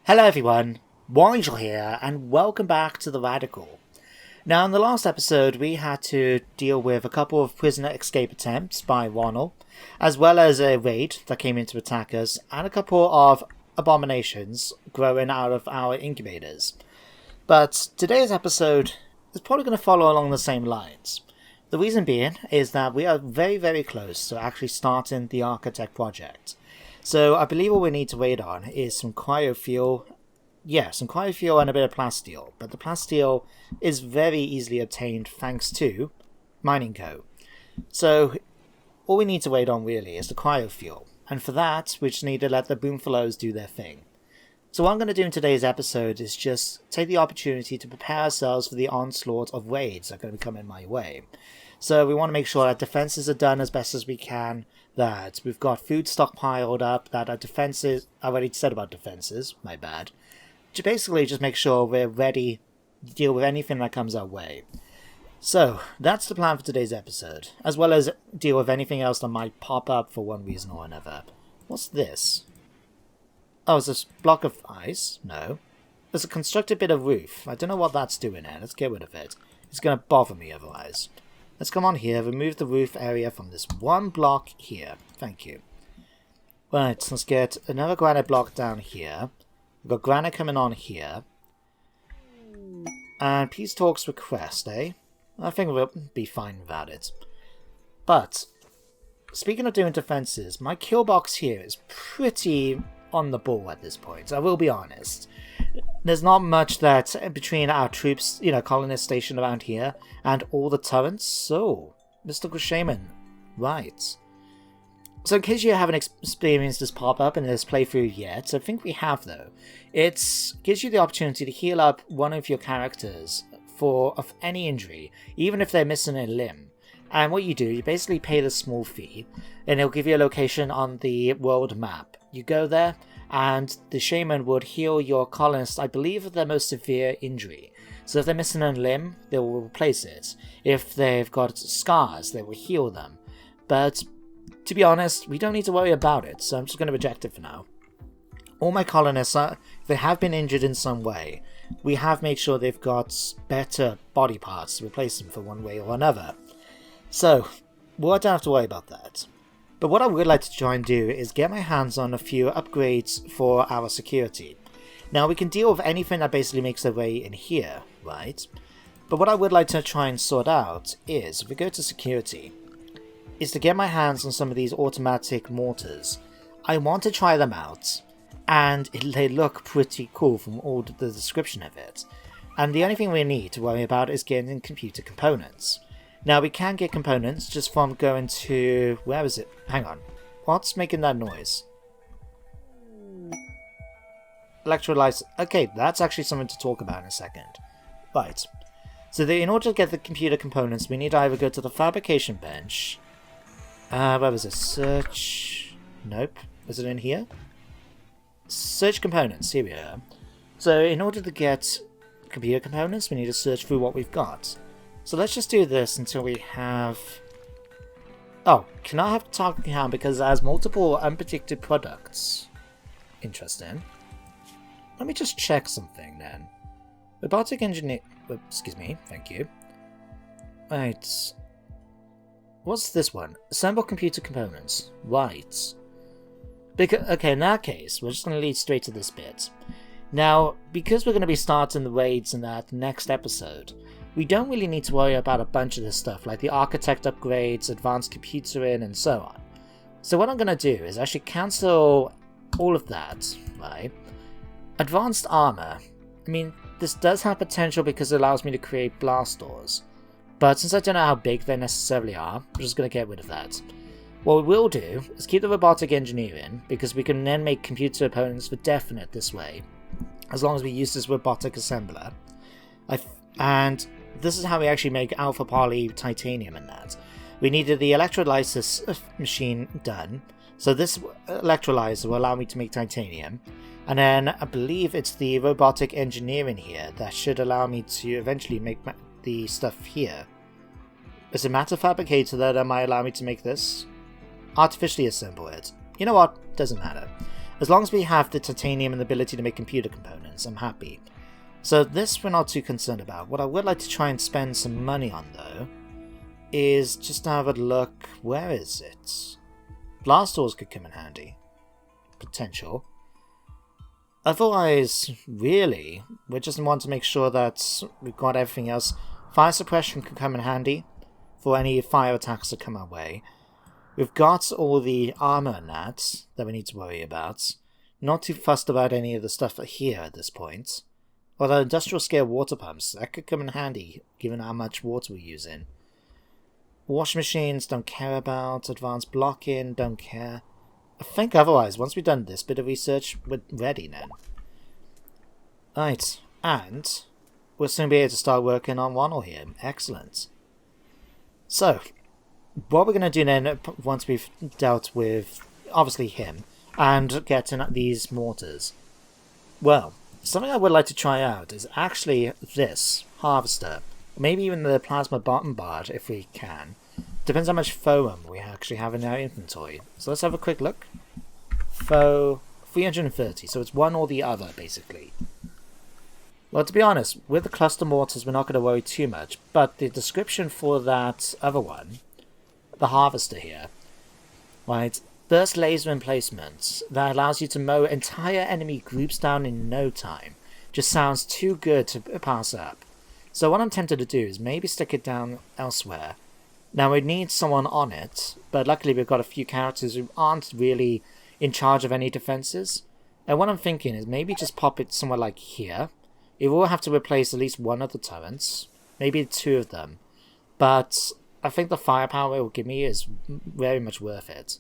Hello everyone, Nigel here, and welcome back to The Radical. Now in the last episode we had to deal with a couple of prisoner escape attempts by Ronald, as well as a raid that came in to attack us, and a couple of abominations growing out of our incubators. But today's episode is probably going to follow along the same lines. The reason being is that we are very close to actually starting the Architect project. So I believe all we need to wait on is some cryofuel. Yeah, some cryofuel and a bit of plasteel. But the plasteel is very easily obtained thanks to Mining Co. So all we need to wait on really is the cryofuel. And for that, we just need to let the boomflows do their thing. So what I'm going to do in today's episode is just take the opportunity to prepare ourselves for the onslaught of raids that are going to be coming my way. So we want to make sure that defenses are done as best as we can, that we've got food stockpiled up, that our defenses... I already said about defenses, my bad. To basically just make sure we're ready to deal with anything that comes our way. So, that's the plan for today's episode, as well as deal with anything else that might pop up for one reason or another. What's this? Oh, is this block of ice? No. There's a constructed bit of roof. I don't know what that's doing here. Let's get rid of it. It's going to bother me otherwise. Let's come on here, remove the roof area from this one block here. Thank you. Right, let's get another granite block down here. We've got granite coming on here. And peace talks request, eh? I think we'll be fine without it. But, speaking of doing defenses, my kill box here is pretty on the ball at this point, I will be honest. There's not much that between our troops, colonists stationed around here, and all the turrets. So, Mystical Shaman, right. So in case you haven't experienced this pop-up in this playthrough yet, I think we have though. It gives you the opportunity to heal up one of your characters of any injury, even if they're missing a limb. And what you do, you basically pay the small fee, and it'll give you a location on the world map. You go there, and the shaman would heal your colonists, I believe, of their most severe injury. So if they're missing a limb, they will replace it. If they've got scars, they will heal them. But to be honest, we don't need to worry about it, so I'm just going to reject it for now. All my colonists, if they have been injured in some way, we have made sure they've got better body parts to replace them for one way or another. So, we don't have to worry about that. But what I would like to try and do is get my hands on a few upgrades for our security. Now, we can deal with anything that basically makes their way in here, right? But what I would like to try and sort out is, if we go to security, is to get my hands on some of these automatic mortars. I want to try them out, and they look pretty cool from all the description of it. And the only thing we need to worry about is getting computer components. Now, we can get components just from going to... where is it? Hang on. What's making that noise? Electrolysis. Okay, that's actually something to talk about in a second. Right. So in order to get the computer components, we need to either go to the fabrication bench. Where was it? Search... Nope. Is it in here? Search components. Here we are. So in order to get computer components, we need to search through what we've got. So let's just do this until we have... Oh, can I have target hand because it has multiple unpredicted products? Interesting. Let me just check something then. Robotic engineer... excuse me, thank you. Right. What's this one? Assemble computer components. Right. Okay, in that case, we're just going to lead straight to this bit. Now, because we're going to be starting the raids in that next episode, we don't really need to worry about a bunch of this stuff, like the architect upgrades, advanced computering, and so on. So what I'm going to do is actually cancel all of that, right? Advanced armor. I mean, this does have potential because it allows me to create blast doors. But since I don't know how big they necessarily are, I'm just going to get rid of that. What we will do is keep the robotic engineering, because we can then make computer opponents for definite this way, as long as we use this robotic assembler. And this is how we actually make alpha poly titanium in that. We needed the electrolysis machine done, so this electrolyzer will allow me to make titanium. And then I believe it's the robotic engineering here that should allow me to eventually make the stuff here. Is it matter fabricator that might allow me to make this? Artificially assemble it. You know what? Doesn't matter. As long as we have the titanium and the ability to make computer components, I'm happy. So this we're not too concerned about. What I would like to try and spend some money on, though, is just to have a look. Where is it? Blast doors could come in handy. Potential. Otherwise, really, we just want to make sure that we've got everything else. Fire suppression could come in handy for any fire attacks that come our way. We've got all the armor and that we need to worry about. Not too fussed about any of the stuff here at this point. Although industrial scale water pumps, that could come in handy, given how much water we're using. Washing machines, don't care about. Advanced blocking, don't care. I think otherwise, once we've done this bit of research, we're ready then. Right, and we'll soon be able to start working on Ronald here. Excellent. So, what we're going to do then, once we've dealt with, obviously, him, and getting these mortars, well, something I would like to try out is actually this harvester. Maybe even the plasma bombard, if we can. Depends how much foam we actually have in our inventory. So let's have a quick look. Foam 330, so it's one or the other, basically. Well, to be honest, with the cluster mortars, we're not going to worry too much, but the description for that other one, the harvester here, right, burst laser emplacements that allows you to mow entire enemy groups down in no time, just sounds too good to pass up. So what I'm tempted to do is maybe stick it down elsewhere. Now we need someone on it, but luckily we've got a few characters who aren't really in charge of any defenses. And what I'm thinking is maybe just pop it somewhere like here. It will have to replace at least one of the turrets, maybe two of them. But I think the firepower it will give me is very much worth it.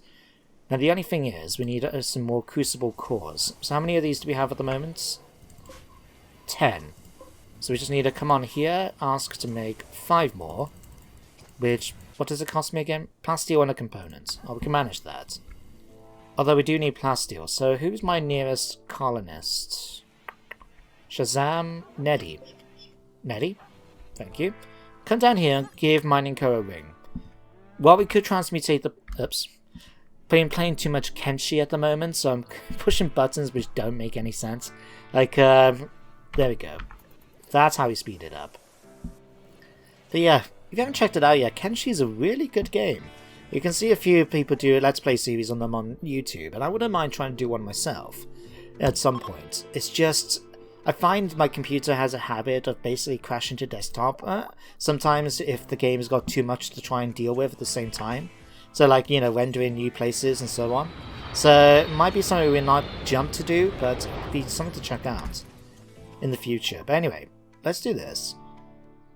Now the only thing is, we need some more crucible cores. So how many of these do we have at the moment? 10. So we just need to come on here, ask to make 5 more. Which, what does it cost me again? Plasteel and a component. Oh, we can manage that. Although we do need plasteel. So who's my nearest colonist? Shazam, Neddy. Neddy? Thank you. Come down here and give Mining Co a ring. Well, we could transmutate the... Oops. Been playing too much Kenshi at the moment, so I'm pushing buttons which don't make any sense. Like, there we go. That's how we speed it up. But yeah, if you haven't checked it out yet, Kenshi is a really good game. You can see a few people do Let's Play series on them on YouTube, and I wouldn't mind trying to do one myself at some point. It's just... I find my computer has a habit of basically crashing to desktop sometimes if the game's got too much to try and deal with at the same time. So like, you know, rendering new places and so on. So it might be something we're not jump to do, but it'd be something to check out in the future. But anyway, let's do this.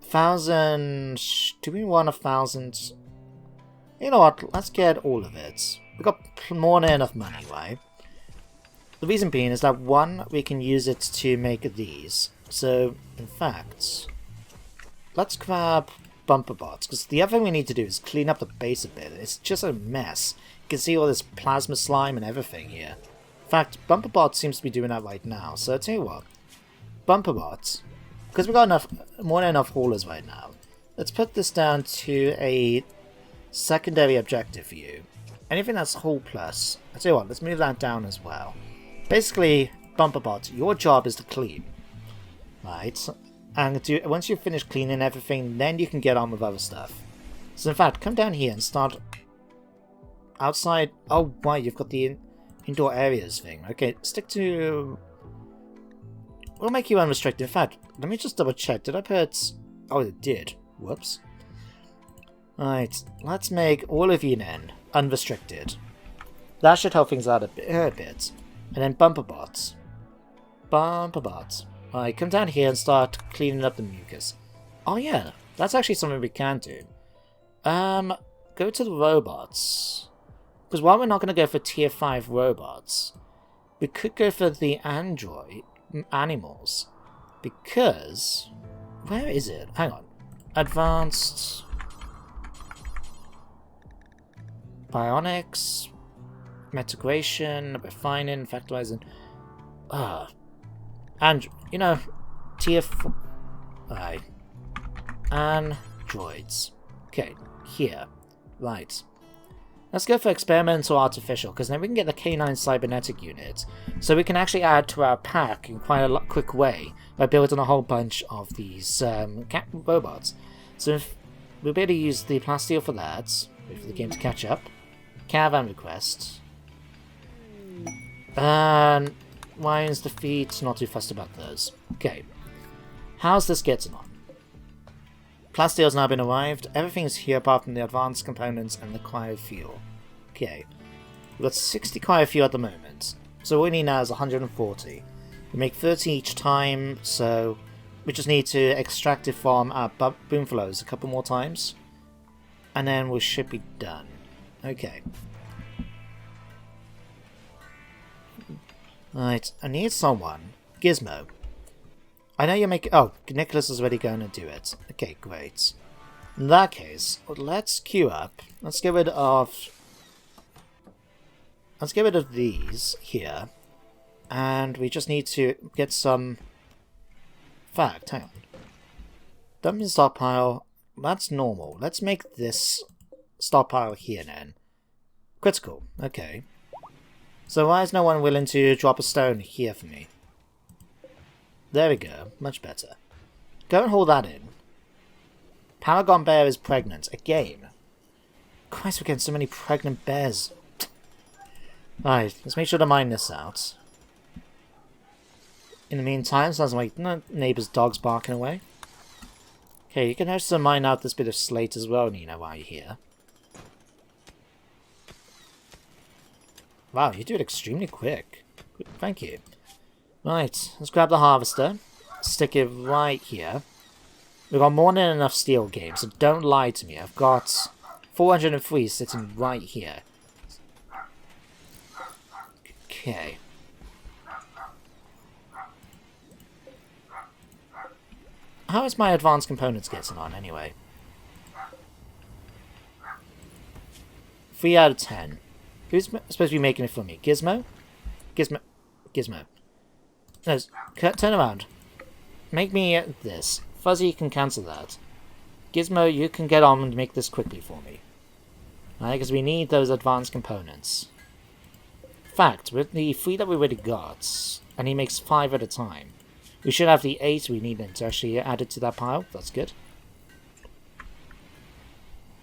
1,000... Do we want 1,000? You know what, let's get all of it. We've got more than enough money, right? The reason being is that, one, we can use it to make these. So, in fact, let's grab bumper bots, because the other thing we need to do is clean up the base a bit. It's just a mess. You can see all this plasma slime and everything here. In fact, bumper bot seems to be doing that right now. So, I'll tell you what. Bumper bots, because we've got more than enough haulers right now. Let's put this down to a secondary objective view. Anything that's hull plus. I'll tell you what, let's move that down as well. Basically, bumper bots, your job is to clean, right? And once you've finished cleaning everything, then you can get on with other stuff. So in fact, come down here and start outside. Oh, wow, you've got the indoor areas thing. Okay, stick to... We'll make you unrestricted. In fact, let me just double check. Did I put... Oh, it did. Whoops. Right, let's make all of you then unrestricted. That should help things out a bit. And then bumper bots. Bumper bots. Alright, come down here and start cleaning up the mucus. Oh yeah, that's actually something we can do. Go to the robots. Because while we're not going to go for tier 5 robots, we could go for the android animals. Because... Where is it? Hang on. Advanced... Bionics... Metegration, refining, factorizing. And you know, tier 4. Right. Androids. Okay, here. Right. Let's go for experimental artificial, because then we can get the canine cybernetic unit, so we can actually add to our pack in quite a quick way by building a whole bunch of these robots. So if we'll be able to use the plasteel for that, wait for the game to catch up. Caravan request. And Lion's defeat, not too fussed about those. Okay. How's this getting on? Plasteel's now been arrived. Everything's here apart from the advanced components and the cryofuel. Okay. We've got 60 cryofuel at the moment. So all we need now is 140. We make 30 each time, so we just need to extract it from our boom flows a couple more times. And then we should be done. Okay. Right, I need someone. Gizmo. I know you're making... Oh, Nicholas is already going to do it. Okay, great. In that case, let's queue up. Let's get rid of... Let's get rid of these here. And we just need to get some... Fact, hang on. Dumping stockpile. That's normal. Let's make this stockpile here then. Critical. Okay. So why is no one willing to drop a stone here for me? There we go. Much better. Go and hold that in. Paragon Bear is pregnant. Again. Christ, we're getting so many pregnant bears. Alright, let's make sure to mine this out. In the meantime, sounds like neighbour's dog's barking away. Okay, you can also mine out this bit of slate as well, Nina, while you're here. Wow, you do it extremely quick. Thank you. Right, let's grab the harvester. Stick it right here. We've got more than enough steel game, so don't lie to me. I've got 403 sitting right here. Okay. How is my advanced components getting on, anyway? 3 out of 10. Who's supposed to be making it for me? Gizmo? Gizmo. Gizmo. No, turn around. Make me this. Fuzzy can cancel that. Gizmo, you can get on and make this quickly for me. Right, because we need those advanced components. Fact, with the 3 that we already got, and he makes 5 at a time, we should have the 8 we need then to actually add it to that pile. That's good.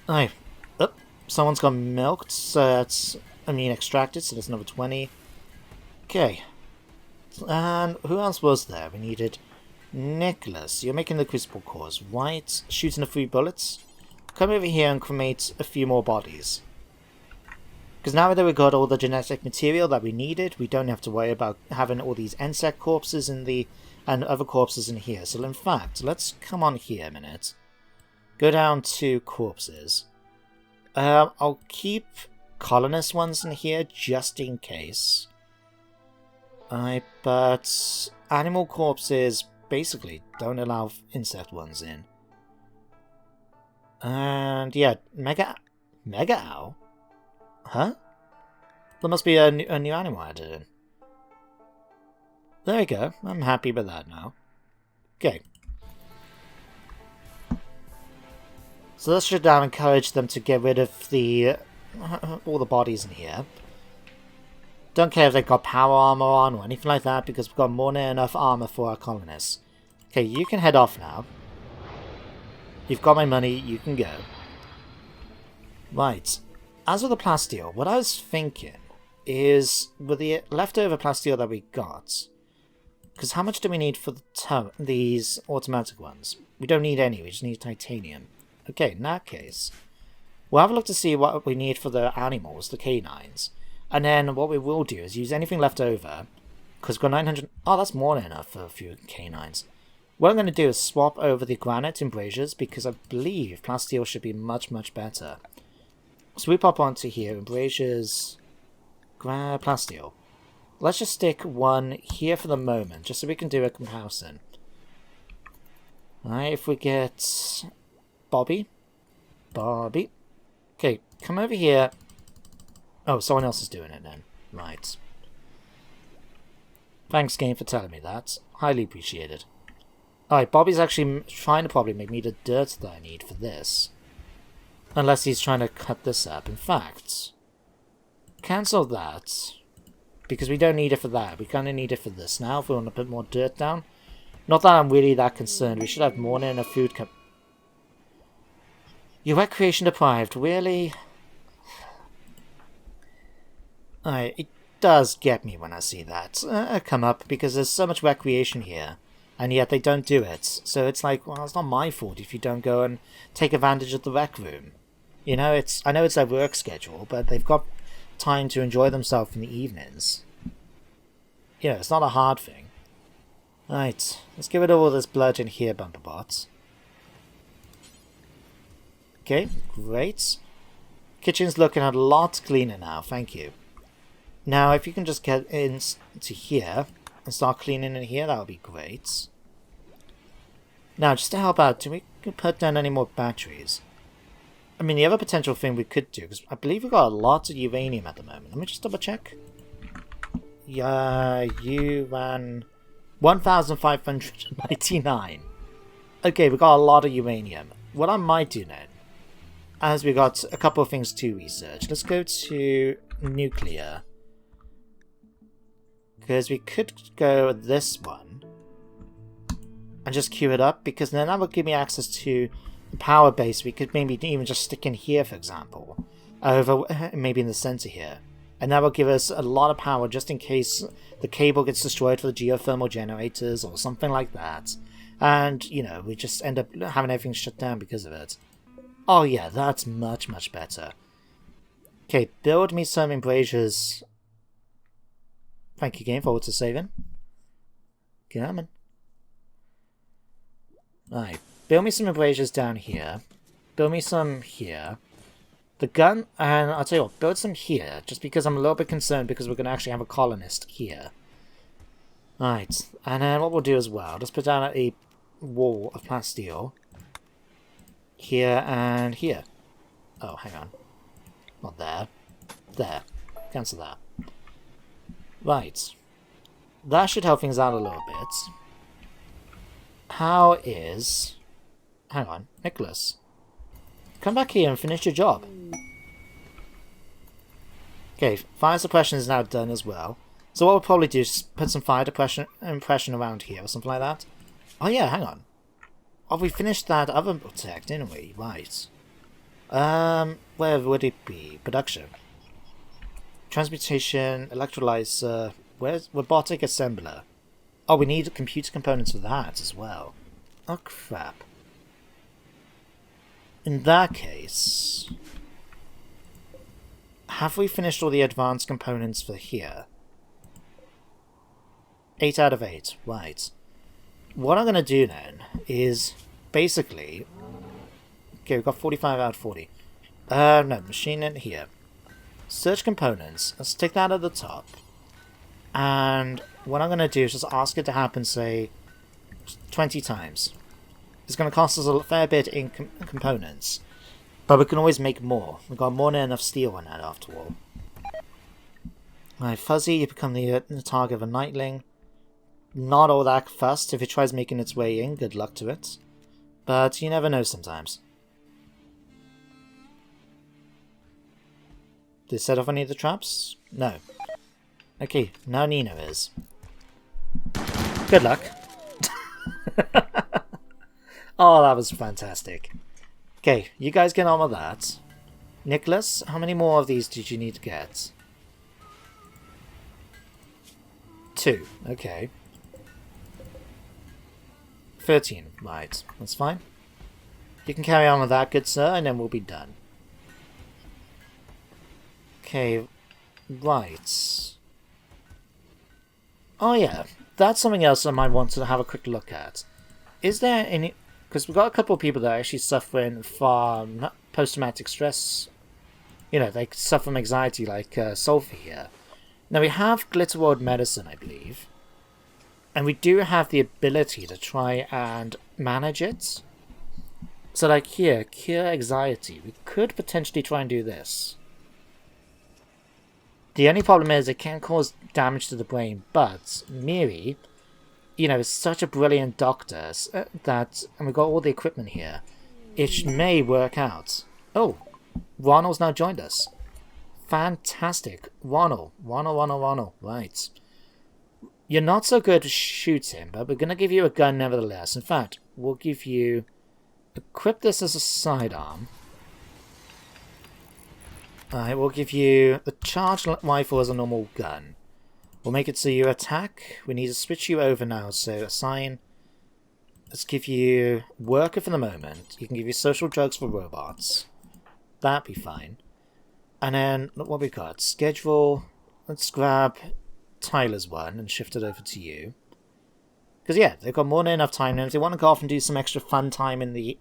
Alright. Oh, someone's got milked, so that's... extracted, so there's another 20. Okay. And who else was there? We needed Nicholas. You're making the crucible cores, right? Shooting the 3 bullets. Come over here and cremate a few more bodies. Because now that we've got all the genetic material that we needed, we don't have to worry about having all these insect corpses in the... and other corpses in here. So in fact, let's come on here a minute. Go down to corpses. I'll keep colonist ones in here just in case. But animal corpses basically don't allow insect ones in. And yeah, Mega Owl? Huh? There must be a new animal added in. There we go. I'm happy with that now. Okay. So this should now encourage them to get rid of the all the bodies in here. Don't care if they've got power armor on or anything like that, because we've got more than enough armor for our colonists. Okay, you can head off now. You've got my money, you can go. Right. As with the plasteel, what I was thinking is, with the leftover plasteel that we got, because how much do we need for these automatic ones? We don't need any, we just need titanium. Okay, in that case, we'll have a look to see what we need for the animals, the canines. And then what we will do is use anything left over, because we've got 900... Oh, that's more than enough for a few canines. What I'm going to do is swap over the granite embrasures, because I believe plasteel should be much, much better. So we pop onto here, embrasures, plasteel. Let's just stick one here for the moment, just so we can do a comparison. Alright, if we get Bobby. Okay, come over here. Oh, someone else is doing it then. Right. Thanks, game, for telling me that. Highly appreciated. Alright, Bobby's actually trying to probably make me the dirt that I need for this. Unless he's trying to cut this up. In fact, cancel that. Because we don't need it for that. We kind of need it for this now if we want to put more dirt down. Not that I'm really that concerned. We should have more than enough food. You're recreation deprived. Really? It does get me when I see that come up, because there's so much recreation here, and yet they don't do it. So it's like, well, it's not my fault if you don't go and take advantage of the rec room. You know, I know it's their work schedule, but they've got time to enjoy themselves in the evenings. You know, it's not a hard thing. Right, let's get rid of all this blood in here, bumper bots. Okay, great. Kitchen's looking a lot cleaner now, thank you. Now, if you can just get into here and start cleaning in here, that would be great. Now, just to help out, do we put down any more batteries? I mean, the other potential thing we could do, because I believe we've got a lot of uranium at the moment. Let me just double check. Yeah, you ran 1,599. Okay, we got a lot of uranium. What I might do then, as we got a couple of things to research, let's go to nuclear. Because we could go with this one and just queue it up, because then that would give me access to the power base. We could maybe even just stick in here, for example, over maybe in the center here, and that will give us a lot of power just in case the cable gets destroyed for the geothermal generators or something like that, and you know, we just end up having everything shut down because of it. Oh yeah, that's much better. Okay, build me some embrasures. Thank you, game, for auto saving. Come on. Right, build me some embrasures down here. Build me some here. The gun, and I'll tell you what, build some here, just because I'm a little bit concerned because we're going to actually have a colonist here. Right, and then what we'll do as well, just put down a wall of plasteel. Here and here. Oh, hang on. Not there. There. Cancel that. Right. That should help things out a little bit. How is... Hang on. Nicholas. Come back here and finish your job. Okay, fire suppression is now done as well. So what we'll probably do is put some fire impression around here or something like that. Oh yeah, hang on. Oh, we finished that other tech, didn't we? Right. Where would it be? Production. Transmutation, electrolyzer, where's robotic assembler? Oh, we need computer components for that as well. Oh, crap. In that case... Have we finished all the advanced components for here? 8 out of 8, right. What I'm going to do then is basically... Okay, we've got 45 out of 40. No, machine in here. Search components. Let's take that at the top. And what I'm going to do is just ask it to happen, say, 20 times. It's going to cost us a fair bit in components. But we can always make more. We've got more than enough steel on that after all. Right, Fuzzy, you become the target of a Nightling. Not all that fussed. If it tries making its way in, good luck to it. But you never know sometimes. Did it set off any of the traps? No. Okay, now Nino is. Good luck. Oh, that was fantastic. Okay, you guys get on with that. Nicholas, how many more of these did you need to get? 2, okay. 13, right, that's fine. You can carry on with that, good sir, and then we'll be done. Okay, right. Oh yeah, that's something else I might want to have a quick look at. Is there any... Because we've got a couple of people that are actually suffering from post-traumatic stress. You know, they suffer from anxiety like Sulfur here. Now we have GeneticRim medicine, I believe. And we do have the ability to try and manage it. So like here, cure anxiety. We could potentially try and do this. The only problem is it can cause damage to the brain, but Miri, you know, is such a brilliant doctor that, and we've got all the equipment here, it may work out. Oh, Ronald's now joined us. Fantastic. Ronald. Right. You're not so good at shooting, but we're going to give you a gun nevertheless. In fact, we'll give you... Equip this as a sidearm. Alright, we'll give you the charged rifle as a normal gun. We'll make it so you attack. We need to switch you over now, so assign... Let's give you worker for the moment. You can give you social drugs for robots. That'd be fine. And then, what we got? Schedule. Let's grab Tyler's one and shift it over to you. Because, yeah, they've got more than enough time. And if they want to go off and do some extra fun time in the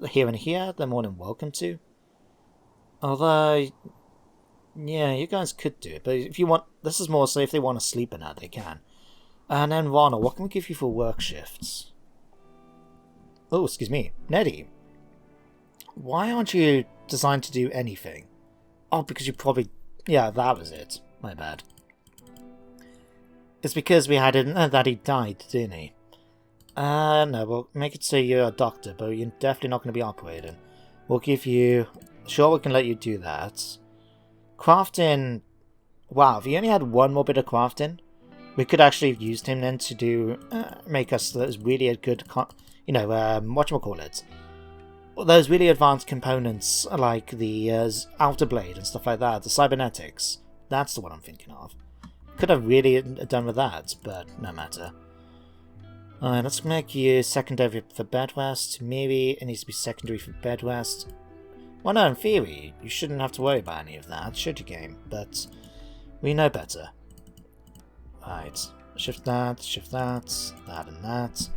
here and here, they're more than welcome to. Although, yeah, you guys could do it. But if you want, this is more so if they want to sleep in that, they can. And then, Ronald, what can we give you for work shifts? Oh, excuse me. Nettie. Why aren't you designed to do anything? Oh, because you probably... Yeah, that was it. My bad. It's because we had it that he died, didn't he? No, we'll make it so you're a doctor, but you're definitely not going to be operating. We'll give you... Sure, we can let you do that. Crafting... Wow, if you only had one more bit of crafting, we could actually have used him then to do... make us those really good... whatchamacallit? Those really advanced components, like the outer blade and stuff like that, the cybernetics. That's the one I'm thinking of. Could have really done with that, but no matter. Alright, let's make you secondary for bedrest. Maybe it needs to be secondary for bedrest. Well, no, in theory, you shouldn't have to worry about any of that, should you, game? But we know better. Right, shift that, that and that.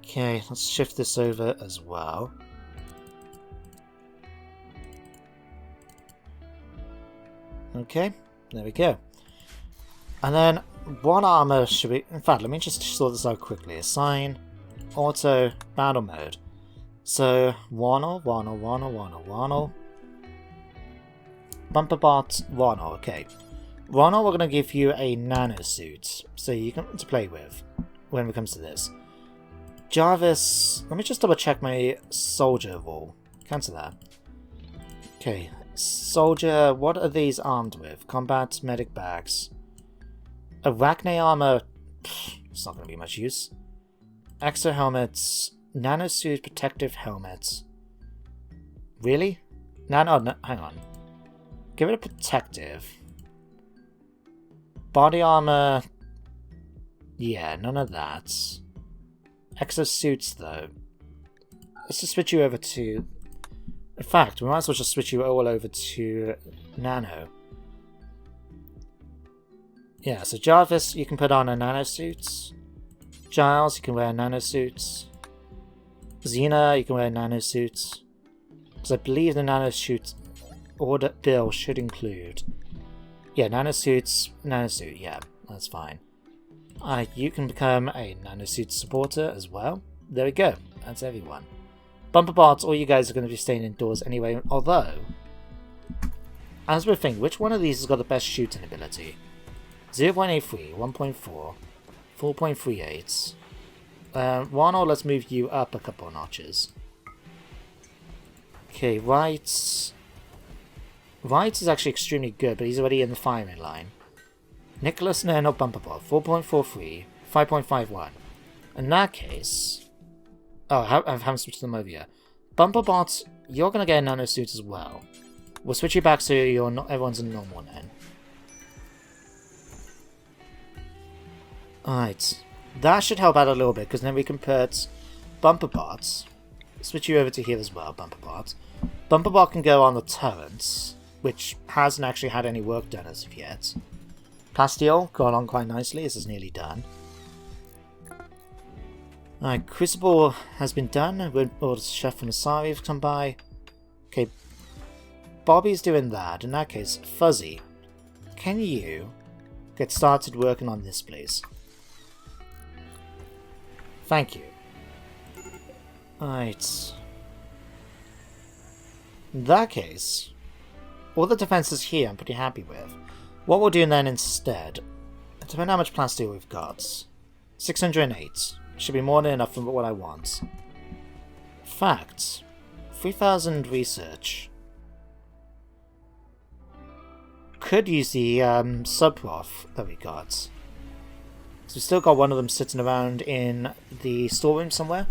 Okay, let's shift this over as well. Okay, there we go. And then, what armor should we... In fact, let me just sort this out quickly. Assign, auto, battle mode. So, Warnell. Bumper bot, Warnell, okay. Warnell, we're going to give you a nano suit, so you can to play with when it comes to this. Jarvis, let me just double check my soldier rule. Cancel that. Okay, soldier, what are these armed with? Combat, medic bags. Arachne armor, it's not going to be much use. Exo helmets, nanosuit protective helmets. Really? No, hang on. Give it a protective. Body armor, yeah, none of that. Exosuits, though. Let's just switch you over to... In fact, we might as well just switch you all over to Nano. Yeah, so Jarvis, you can put on a nanosuit. Giles, you can wear nanosuits. Xena, you can wear nanosuits. Because I believe the nanosuit order bill should include... Yeah, nanosuit, yeah, that's fine. You can become a nanosuit supporter as well. There we go. That's everyone. Bumper bots, all you guys are going to be staying indoors anyway. Although, as we're thinking, which one of these has got the best shooting ability? 0.83, 1.4, 4.38. Ronald, let's move you up a couple of notches. Okay, Wright. Wright is actually extremely good, but he's already in the firing line. Nicholas, no, not Bumper Bot. 4.43, 5.51. In that case... Oh, I haven't switched them over yet. Bumper Bot, you're going to get a nanosuit as well. We'll switch you back so you're not, everyone's in normal then. Alright. That should help out a little bit, because then we can put Bumper Bots. Switch you over to here as well, Bumper Bot. Bumper Bot can go on the turrets, which hasn't actually had any work done as of yet. Castile got on quite nicely, this is nearly done. Alright, Crucible has been done, Chef and Asari have come by. Okay, Bobby's doing that. In that case, Fuzzy, can you get started working on this, please? Thank you. Alright. In that case, all the defenses here I'm pretty happy with. What we'll do then instead, depending on how much plastic we've got, 608 should be more than enough for what I want. Fact, 3000 research. could use the sub-prof that we got. So we still got one of them sitting around in the storeroom somewhere.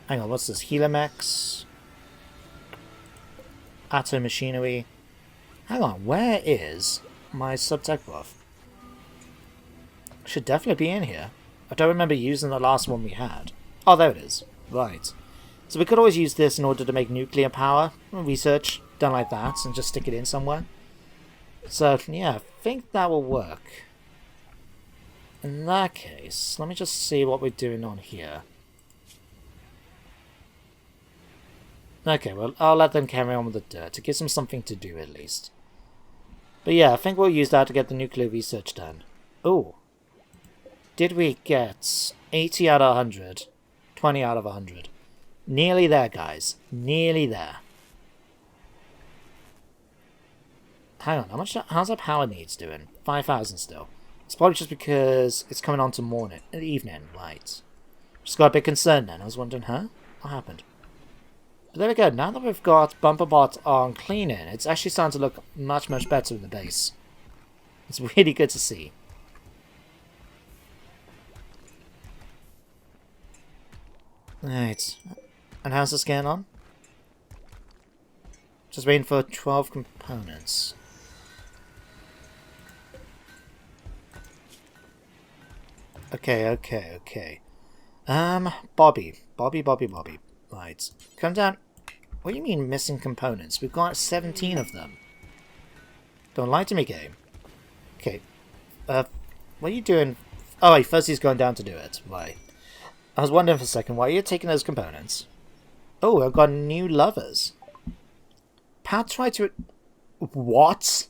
Hang on, what's this? Helimex. Atto Machinery. Hang on, where is my sub-tech prof? Should definitely be in here. I don't remember using the last one we had. Oh, there it is. Right. So we could always use this in order to make nuclear power research done like that and just stick it in somewhere. So, yeah, I think that will work. In that case, let me just see what we're doing on here. Okay, well, I'll let them carry on with the dirt. It gives them something to do, at least. But yeah, I think we'll use that to get the nuclear research done. Oh. Did we get 80 out of 100? 20 out of 100. Nearly there, guys. Nearly there. Hang on, how's our power needs doing? 5,000 still. It's probably just because it's coming on to evening, right. Just got a bit concerned then. I was wondering, huh? What happened? But there we go. Now that we've got Bumperbot on cleaning, it's actually starting to look much, much better in the base. It's really good to see. Right. And how's this getting on? Just waiting for 12 components. Okay. Bobby. Right. Come down. What do you mean missing components? We've got 17 of them. Don't lie to me, game. Okay. What are you doing? Oh, wait, Fuzzy's going down to do it. Right. I was wondering for a second, why are you taking those components? Oh, I've got new lovers. Pat tried to... What?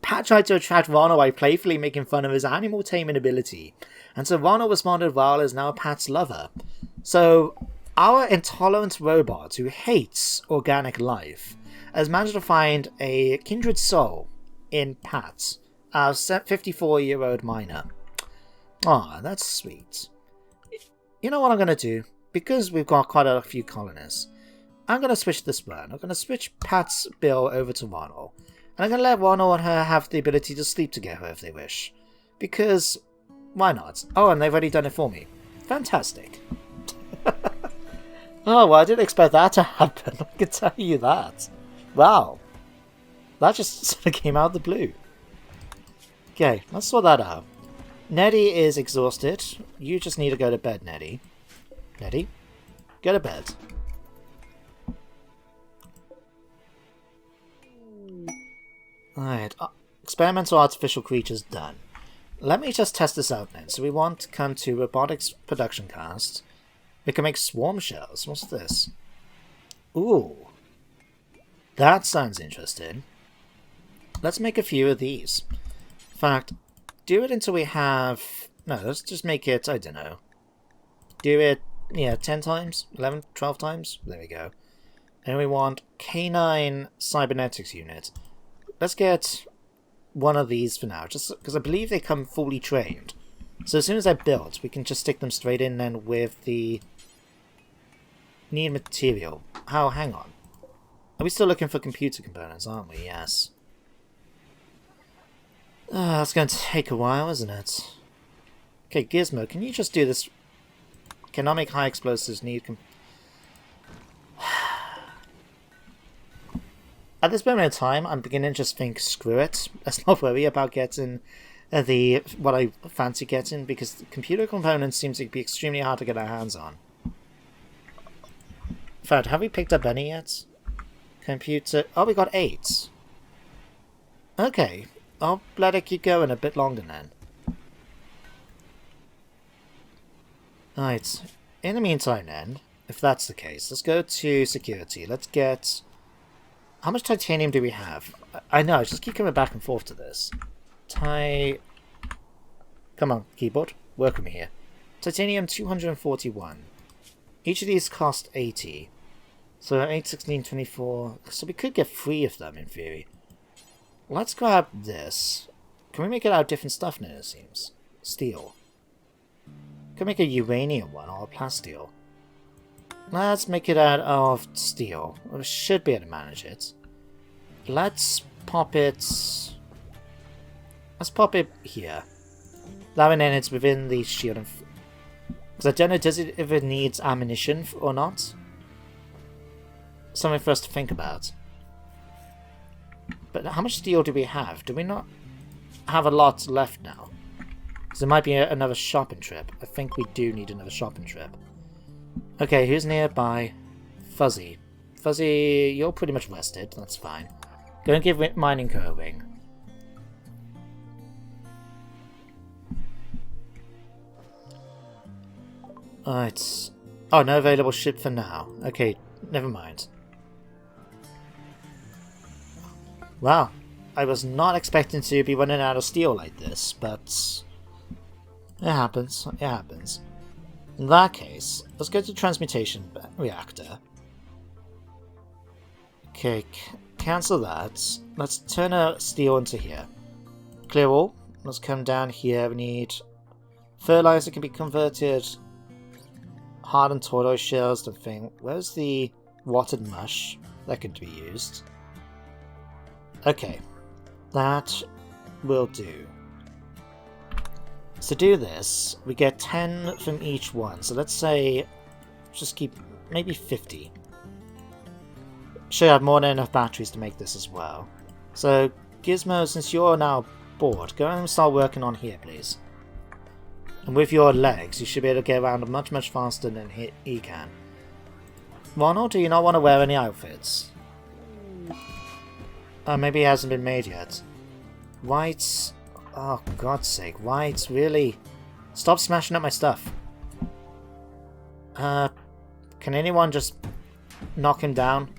Pat tried to attract Ronald by playfully making fun of his animal taming ability. And so Ronald responded, Val is now Pat's lover. So, our intolerant robot who hates organic life has managed to find a kindred soul in Pat, our 54-year-old miner. Aw, that's sweet. You know what I'm going to do? Because we've got quite a few colonists, I'm going to switch this round. I'm going to switch Pat's bill over to Ronald. And I'm going to let Ronald and her have the ability to sleep together if they wish. Because, why not? Oh, and they've already done it for me. Fantastic. Oh, well, I didn't expect that to happen. I can tell you that. Wow. That just sort of came out of the blue. Okay, let's sort that out. Nettie is exhausted. You just need to go to bed, Nettie. Nettie, go to bed. Alright, experimental artificial creatures done. Let me just test this out then. So we want to come to robotics production cast. We can make swarm shells. What's this? Ooh. That sounds interesting. Let's make a few of these. In fact, do it until we have... No, let's just make it, I don't know. Do it, yeah, 10 times? 11, 12 times? There we go. And we want canine cybernetics unit. Let's get one of these for now, just because I believe they come fully trained. So as soon as they're built, we can just stick them straight in then with the... Need material. Oh, hang on. Are we still looking for computer components, aren't we? Yes. That's going to take a while, isn't it? Okay, Gizmo, can you just do this? Cannot make high explosives need... At this moment in time, I'm beginning to just think, screw it. Let's not worry about getting what I fancy getting, because the computer components seem to be extremely hard to get our hands on. In fact, have we picked up any yet? Computer... Oh, we got 8. Okay. I'll let it keep going a bit longer then. Right. In the meantime then, if that's the case, let's go to security. Let's get... How much titanium do we have? I know, I just keep coming back and forth to this. Come on, keyboard. Work with me here. Titanium 241. Each of these cost 80. So 8, 16, 24. So we could get 3 of them in theory. Let's grab this. Can we make it out of different stuff now, it seems? Steel. Can we make a uranium one or a plasteel? Let's make it out of steel. We should be able to manage it. let's pop it... Let's pop it here. That way then it's within the shield. Because I don't know if it needs ammunition or not. Something for us to think about. But how much steel do we have? Do we not have a lot left now? Because there might be another shopping trip. I think we do need another shopping trip. Okay, who's nearby? Fuzzy. Fuzzy, you're pretty much rested. That's fine. Go and give Mining Co a ring. Alright. Oh, no available ship for now. Okay, never mind. Wow. I was not expecting to be running out of steel like this, but... It happens. It happens. In that case, let's go to the transmutation reactor. Okay, cancel that. Let's turn our steel into here. Clear all. Let's come down here. We need fertilizer can be converted. Hardened tortoise shells, the thing. Where's the watered mush? That could be used. Okay, that will do. To do this, we get 10 from each one. So let's say, just keep maybe 50. Should have more than enough batteries to make this as well. So, Gizmo, since you're now bored, go and start working on here, please. And with your legs, you should be able to get around much, much faster than he can. Ronald, do you not want to wear any outfits? Maybe it hasn't been made yet. White... Oh, God's sake. White, really? Stop smashing up my stuff. Can anyone just knock him down?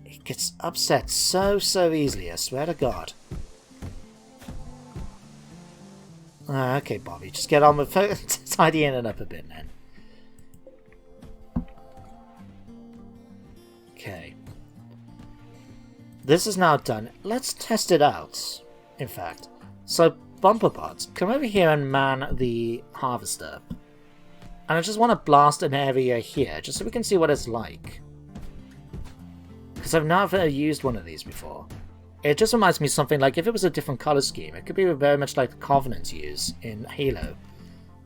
He gets upset so easily, I swear to God. Okay, Bobby, just get on with tidying it up a bit, then. Okay. This is now done. Let's test it out, in fact. So, Bumperbots, come over here and man the harvester. And I just want to blast an area here, just so we can see what it's like. Because I've never used one of these before. It just reminds me of something like, if it was a different colour scheme, it could be very much like the Covenant use in Halo.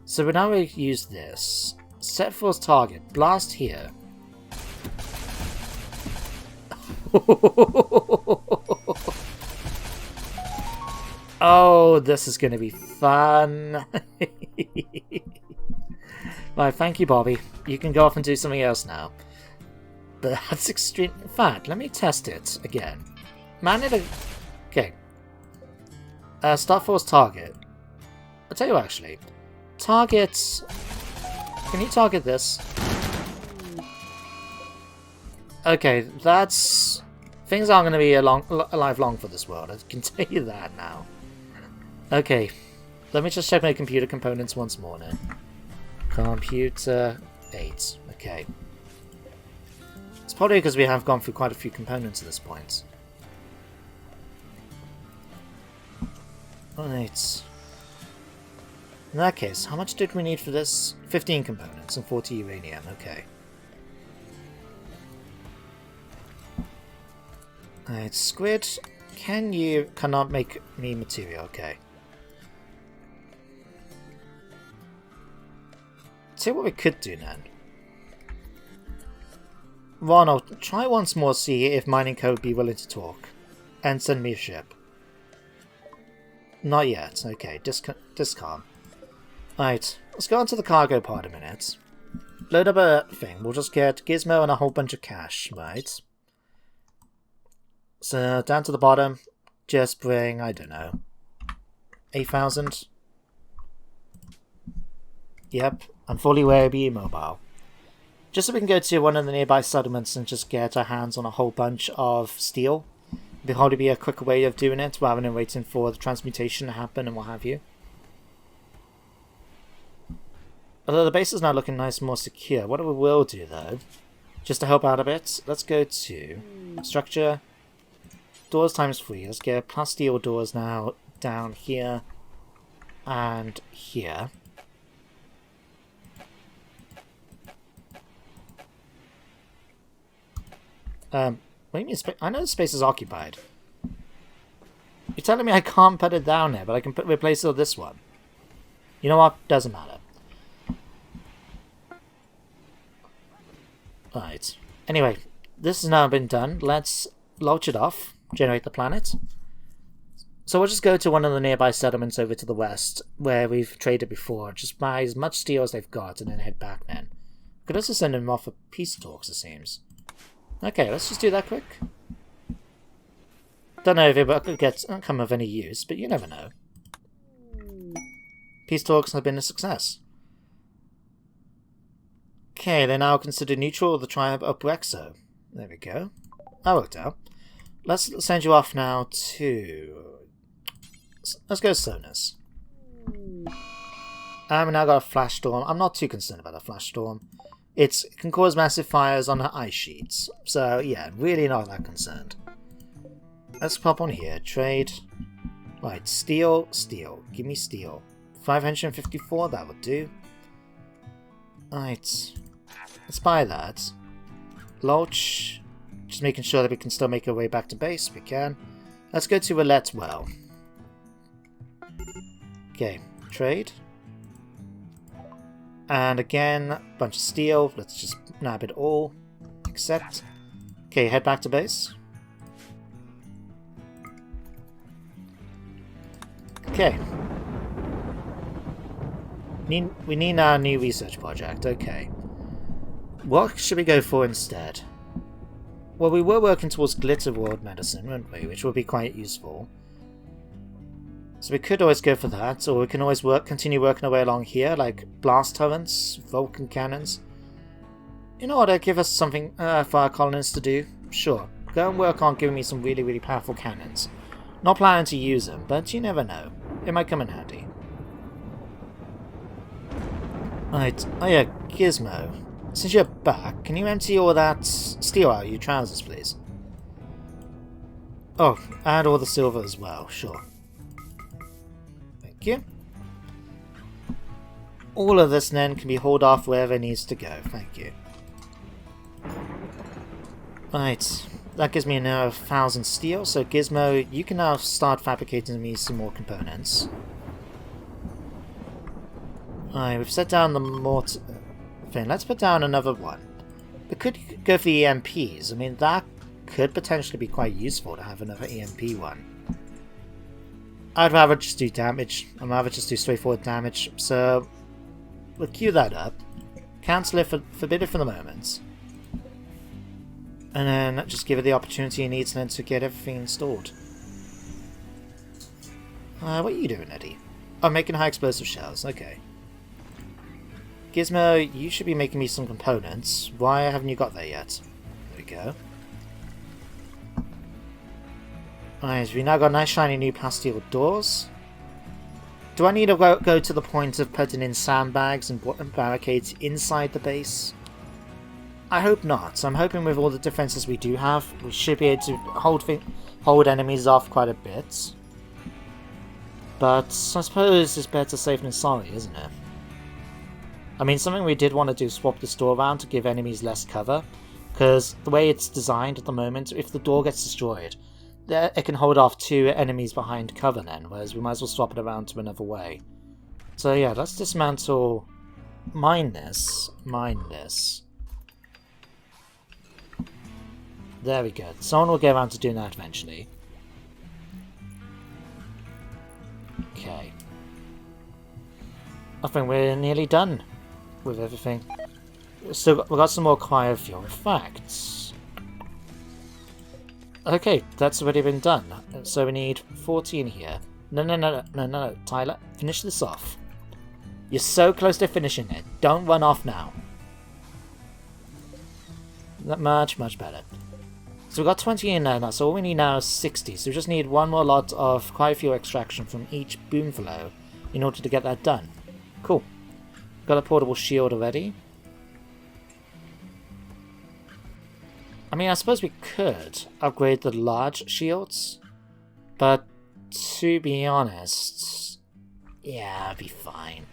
So we now use this. Set force target. Blast here. Oh, this is going to be fun. Right, thank you, Bobby. You can go off and do something else now. But that's extreme. In fact, let me test it again. Man it. Okay. Start force target. I'll tell you actually. Target. Can you target this? Okay, that's. Things aren't going to be alive long for this world. I can tell you that now. Okay. Let me just check my computer components once more now. Computer 8. Okay. It's probably because we have gone through quite a few components at this point. Right. In that case, how much did we need for this? 15 components and 40 uranium. Okay. Alright, Squid, cannot make me material, okay. See what we could do then. Ronald, try once more, see if Mining Co would be willing to talk. And send me a ship. Not yet, okay, discard. Alright, let's go on to the cargo part a minute. Load up a thing, we'll just get Gizmo and a whole bunch of cash, right? So, down to the bottom, just bring, I don't know, 8,000? Yep, I'm fully aware of being mobile. Just so we can go to one of the nearby settlements and just get our hands on a whole bunch of steel. It'll probably be a quicker way of doing it, rather than waiting for the transmutation to happen and what have you. Although the base is now looking nice and more secure, what we will do though, just to help out a bit, let's go to structure, doors times 3. Let's get plus steel doors now down here and here. What do you mean I know the space is occupied. You're telling me I can't put it down there, but I can replace it with this one. You know what? Doesn't matter. Right. Anyway, this has now been done. Let's launch it off. Generate the planet. So we'll just go to one of the nearby settlements over to the west, where we've traded before. Just buy as much steel as they've got, and then head back then. Could also send them off for peace talks, it seems. Okay, let's just do that quick. Don't know if it will come of any use, but you never know. Peace talks have been a success. Okay, they're now considered neutral of the tribe of Brexo. There we go. That worked out. Let's send you off now to... Let's go Sonus. We now got a flash storm. I'm not too concerned about a flash storm. It can cause massive fires on the ice sheets. So, yeah, really not that concerned. Let's pop on here. Trade. Right, steel, steel. Give me steel. 554, that would do. Right. Let's buy that. Launch. Just making sure that we can still make our way back to base. We can. Let's go to Roulette Well. Okay, trade. And again, a bunch of steel. Let's just nab it all. Accept. Okay, head back to base. Okay. We need our new research project. Okay. What should we go for instead? Well, we were working towards glitter world medicine, weren't we? Which would be quite useful. So we could always go for that, or we can always continue working our way along here, like blast torrents, Vulcan cannons. In order to give us something for our colonists to do, sure. Go and work on giving me some really, really powerful cannons. Not planning to use them, but you never know. It might come in handy. Right, oh yeah, Gizmo. Since you're back, can you empty all that steel out of your trousers, please? Oh, and all the silver as well, sure. Thank you. All of this then can be hauled off wherever it needs to go, thank you. Right, that gives me now 1,000 steel, so Gizmo, you can now start fabricating me some more components. Alright, we've set down the mortar thing. Let's put down another one. We could go for the EMPs. I mean, that could potentially be quite useful to have another EMP one. I'd rather just do damage. I'd rather just do straightforward damage. So, we'll queue that up. Cancel it, forbid it for the moment. And then just give it the opportunity it needs then to get everything installed. What are you doing, Eddie? Oh, making high explosive shells. Okay. Gizmo, you should be making me some components. Why haven't you got there yet? There we go. Alright, we now got nice shiny new pastille doors. Do I need to go to the point of putting in sandbags and barricades inside the base? I hope not. I'm hoping with all the defenses we do have, we should be able to hold enemies off quite a bit. But I suppose it's better safe than sorry, isn't it? I mean, something we did want to do is swap this door around to give enemies less cover, because the way it's designed at the moment, if the door gets destroyed, it can hold off 2 enemies behind cover then, whereas we might as well swap it around to another way. So yeah, let's dismantle... Mine this. There we go. Someone will get around to doing that eventually. Okay. I think we're nearly done with everything. We've got some more cryofuel. In fact... Okay, that's already been done. So we need 14 here. No, Tyler. Finish this off. You're so close to finishing it. Don't run off now. Much better. So we've got 20 in there now, so all we need now is 60. So we just need one more lot of cryofuel extraction from each boomflow in order to get that done. Cool. Got a portable shield already. I mean, I suppose we could upgrade the large shields, but to be honest, yeah, it'd be fine.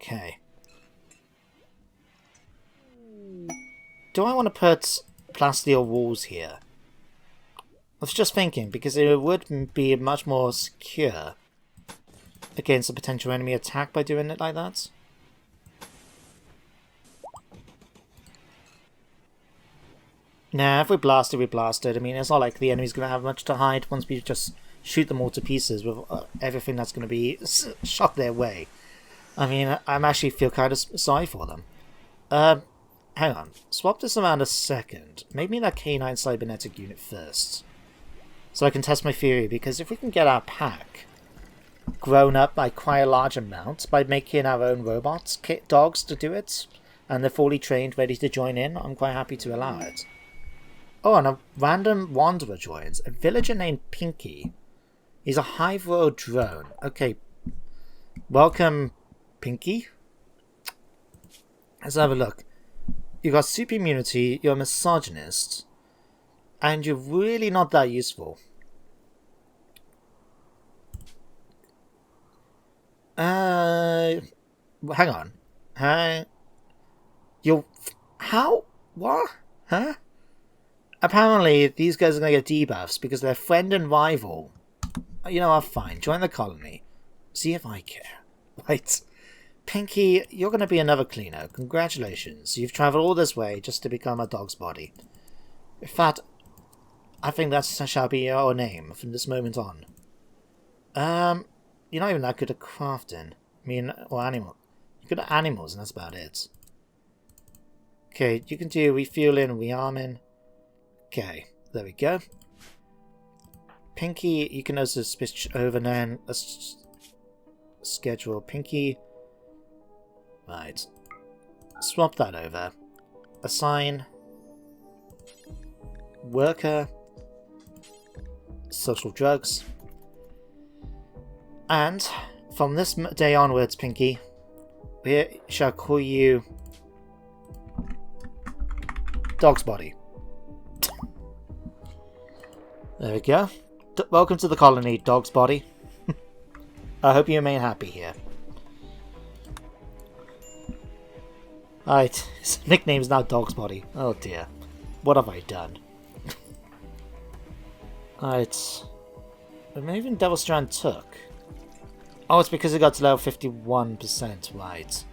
Okay. do I want to put plasteel walls here? I was just thinking, because it would be much more secure against a potential enemy attack by doing it like that. Nah, if we blasted, we blasted. I mean, it's not like the enemy's going to have much to hide once we just shoot them all to pieces with everything that's going to be shot their way. I mean, I'm actually feel kind of sorry for them. Hang on. Swap this around a second. Maybe that K9 cybernetic unit first. So I can test my theory, because if we can get our pack grown up by quite a large amount by making our own robots, dogs to do it, and they're fully trained, ready to join in, I'm quite happy to allow it. Oh, and a random wanderer joins. A villager named Pinky. He's a hive-world drone. Okay. Welcome, Pinky. Let's have a look. You got super immunity, you're a misogynist, and you're really not that useful. Hang on. How? What? Huh? Apparently, these guys are going to get debuffs because they're friend and rival. You know what, fine. Join the colony. See if I care. Right. Pinky, you're going to be another cleaner. Congratulations. You've travelled all this way just to become a dog's body. In fact, I think that shall be your name from this moment on. You're not even that good at crafting. I mean, or animal. You're good at animals, and that's about it. Okay, you can do refueling, rearming. Okay, there we go. Pinky, you can also switch over now. Let's schedule Pinky. Right. Swap that over. Assign. Worker. Social drugs. And from this day onwards, Pinky, we shall call you Dog's Body. There we go. Welcome to the colony, Dog's Body. I hope you remain happy here. Alright, his nickname's now Dog's Body. Oh dear. What have I done? Alright. But maybe even Devil Strand took. Oh, it's because it got to level 51%, right.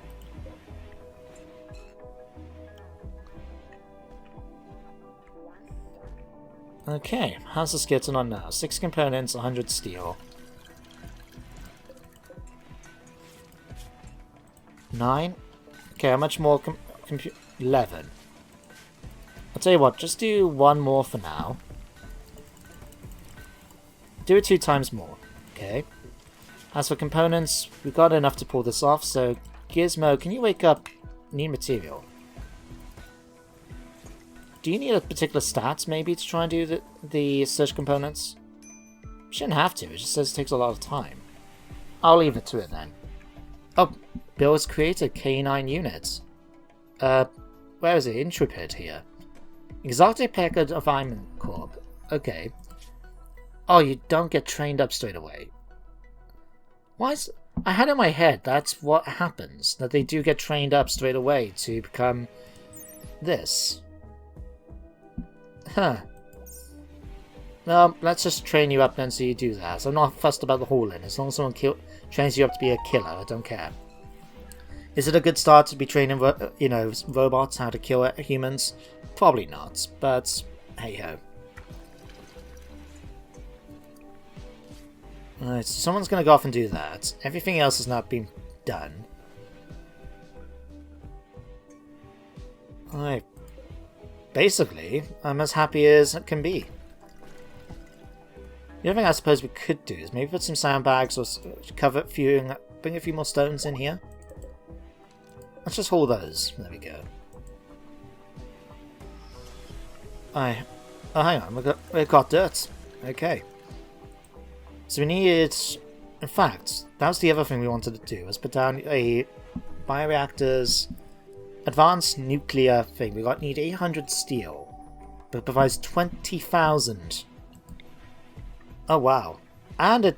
Okay, how's this getting on now? 6 components, 100 steel. 9? Okay, how much more? 11. I'll tell you what, just do one more for now. Do it 2 times more, okay? As for components, we've got enough to pull this off, so Gizmo, can you wake up? Need material. Do you need a particular stats, maybe, to try and do the search components? You shouldn't have to, it just says it takes a lot of time. I'll leave it to it then. Oh, Bill has created K9 units. Where is it? Intrepid here. Exotic Packard of Iron Corp. Okay. Oh, you don't get trained up straight away. Why is... I had in my head that's what happens, that they do get trained up straight away to become this. Huh. No, let's just train you up then so you do that. So I'm not fussed about the hauling. As long as someone trains you up to be a killer, I don't care. Is it a good start to be training, you know, robots how to kill humans? Probably not, but hey-ho. Alright, so someone's going to go off and do that. Everything else has not been done. Alright. Basically, I'm as happy as it can be. The other thing I suppose we could do is maybe put some sandbags or cover bring a few more stones in here. Let's just haul those. There we go. Oh, hang on. We've got dirt. Okay. So we needed... In fact, that was the other thing we wanted to do, was put down a bioreactors advanced nuclear thing. We need 800 steel, but it provides 20,000. Oh wow. And it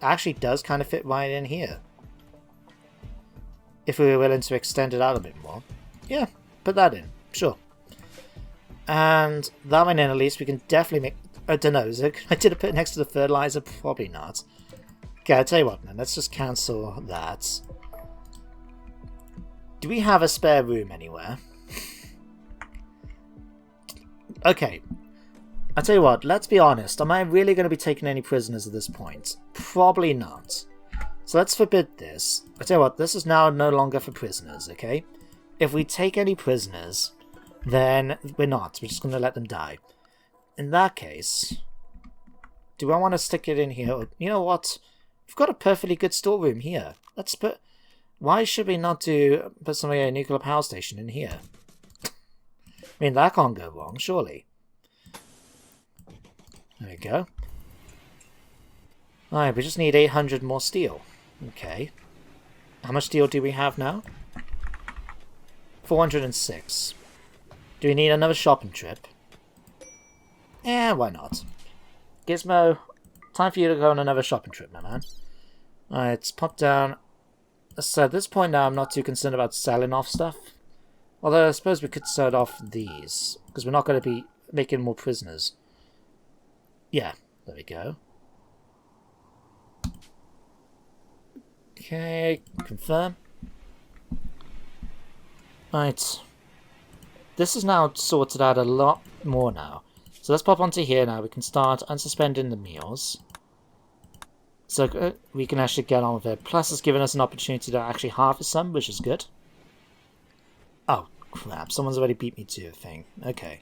actually does kind of fit right in here. If we were willing to extend it out a bit more. Yeah, put that in. Sure. And that one in, at least, we can definitely make... I don't know, is it... I did put it next to the fertilizer? Probably not. Okay, I'll tell you what, man. Let's just cancel that. Do we have a spare room anywhere? Okay. I'll tell you what, let's be honest. Am I really going to be taking any prisoners at this point? Probably not. So let's forbid this. I'll tell you what, this is now no longer for prisoners, okay? If we take any prisoners, then we're not. We're just going to let them die. In that case, do I want to stick it in here? Or, you know what? We've got a perfectly good storeroom here. Let's put... Why should we not put something a nuclear power station in here? I mean, that can't go wrong, surely. There we go. Alright, we just need 800 more steel. Okay. How much steel do we have now? 406. Do we need another shopping trip? Yeah, why not? Gizmo, time for you to go on another shopping trip, my man. Alright, let's pop down. So at this point now, I'm not too concerned about selling off stuff. Although I suppose we could sell off these, because we're not going to be making more prisoners. Yeah, there we go. Okay, confirm. Right. This is now sorted out a lot more now. So let's pop onto here now. We can start unsuspending the meals. So we can actually get on with it. Plus it's given us an opportunity to actually harvest some, which is good. Oh, crap. Someone's already beat me to a thing. Okay.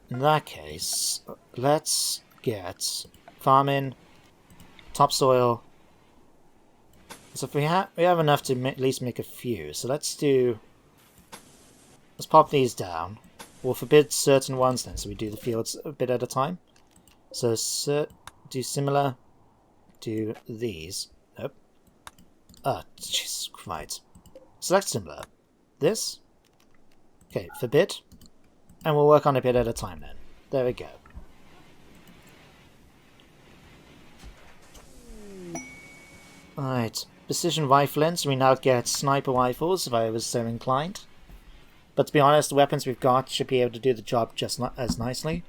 In that case, let's get farming, topsoil. So if we have enough to at least make a few. So let's pop these down. We'll forbid certain ones then, so we do the fields a bit at a time. So do similar, do these. Nope. Oh, Jesus Christ. Select similar. This. Okay, forbid. And we'll work on a bit at a time then. There we go. Alright. Precision rifling, so we now get sniper rifles if I was so inclined. But to be honest, the weapons we've got should be able to do the job just as nicely.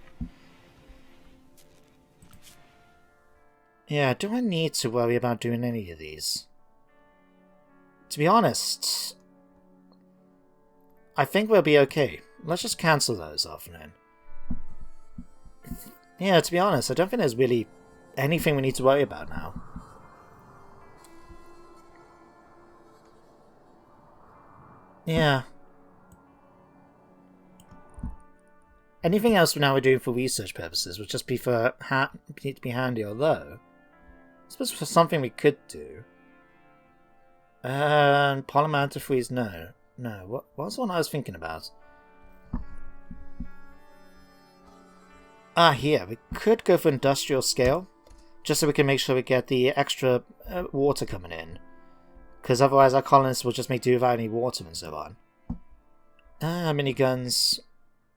Yeah, do I need to worry about doing any of these? To be honest, I think we'll be okay. Let's just cancel those off then. Yeah, to be honest, I don't think there's really anything we need to worry about now. Yeah. Anything else now we're doing for research purposes would just be for need to be handy, although I suppose for something we could do. Polymer antifreeze, no. No, what was the one I was thinking about? Ah, here, we could go for industrial scale, just so we can make sure we get the extra water coming in. Because otherwise our colonists will just make do without any water and so on. Miniguns.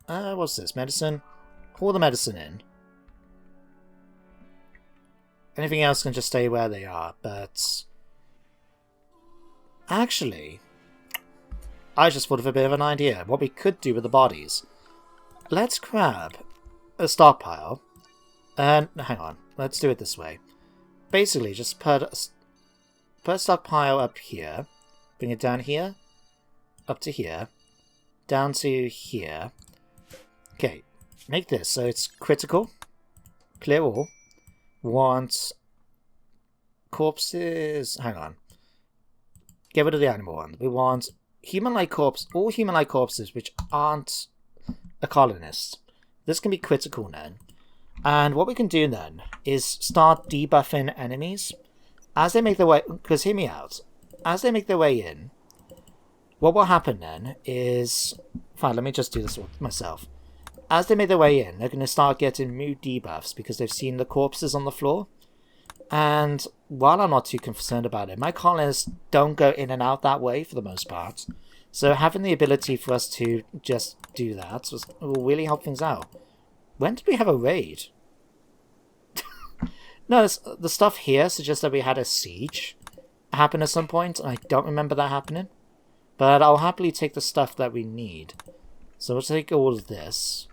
What's this? Medicine? Pour the medicine in. Anything else can just stay where they are, but... Actually, I just thought of a bit of an idea. What we could do with the bodies. Let's grab a stockpile. And hang on, let's do it this way. Basically, just put a stockpile up here. Bring it down here. Up to here. Down to here. Okay, make this so it's critical. Clear all. Want corpses. Hang on. Get rid of the animal one. We want human-like corpse. All human-like corpses which aren't a colonist. This can be critical then. And what we can do then is start debuffing enemies as they make their way. Because hear me out. As they make their way in, what will happen then is. Fine, let me just do this myself. As they make their way in, they're going to start getting mood debuffs because they've seen the corpses on the floor. And while I'm not too concerned about it, my colonists don't go in and out that way for the most part. So having the ability for us to just do that will really help things out. When did we have a raid? No, the stuff here suggests that we had a siege happen at some point. I don't remember that happening. But I'll happily take the stuff that we need. So we'll take all of this.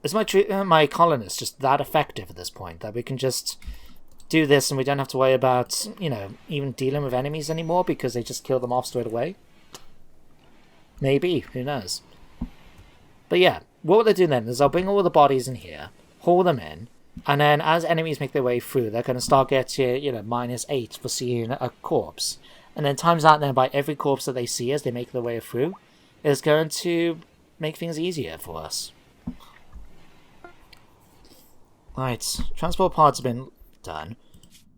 Is my colonist just that effective at this point that we can just do this and we don't have to worry about, you know, even dealing with enemies anymore because they just kill them off straight away? Maybe, who knows? But yeah, what they'll do then is I'll bring all the bodies in here, haul them in, and then as enemies make their way through, they're going to start getting, you know, -8 for seeing a corpse. And then times out then by every corpse that they see as they make their way through is going to make things easier for us. Right, transport pods have been done.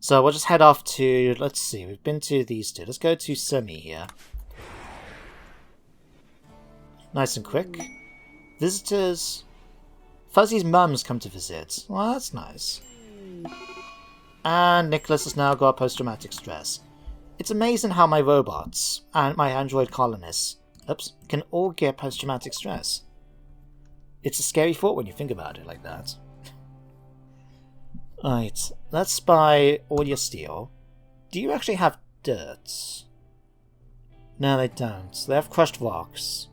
So we'll just head off to, let's see, we've been to these two. Let's go to Semi here. Nice and quick. Visitors. Fuzzy's mum's come to visit. Well, that's nice. And Nicholas has now got post-traumatic stress. It's amazing how my robots and my android colonists, can all get post-traumatic stress. It's a scary thought when you think about it like that. Right, let's buy all your steel. Do you actually have dirt? No, they don't. They have crushed rocks.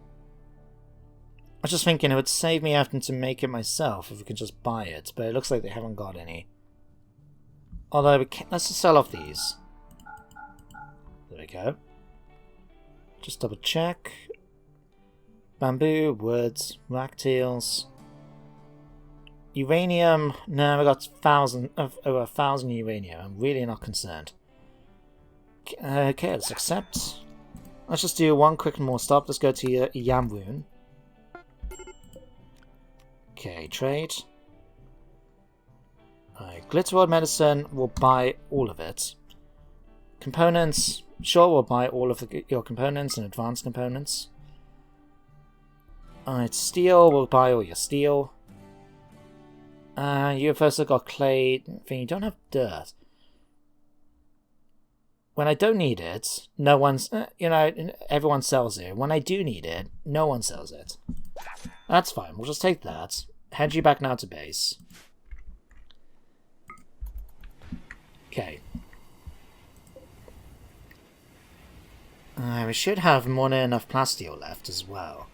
I was just thinking it would save me having to make it myself if we could just buy it, but it looks like they haven't got any. Although, let's just sell off these. There we go. Just double check. Bamboo, woods, ragtails. Uranium. No, we got over 1,000 uranium. I'm really not concerned. Okay, let's accept. Let's just do one quick more stop. Let's go to Yamwoon. Okay, trade. Glitterrod medicine, we'll buy all of it. Components, sure, we'll buy all of your components and advanced components. Alright, steel, we'll buy all your steel. You've also got clay thing. You don't have dirt. When I don't need it, no one's, you know, everyone sells it. When I do need it, no one sells it. That's fine. We'll just take that. Head you back now to base. Okay. We should have more than enough plasteel left as well.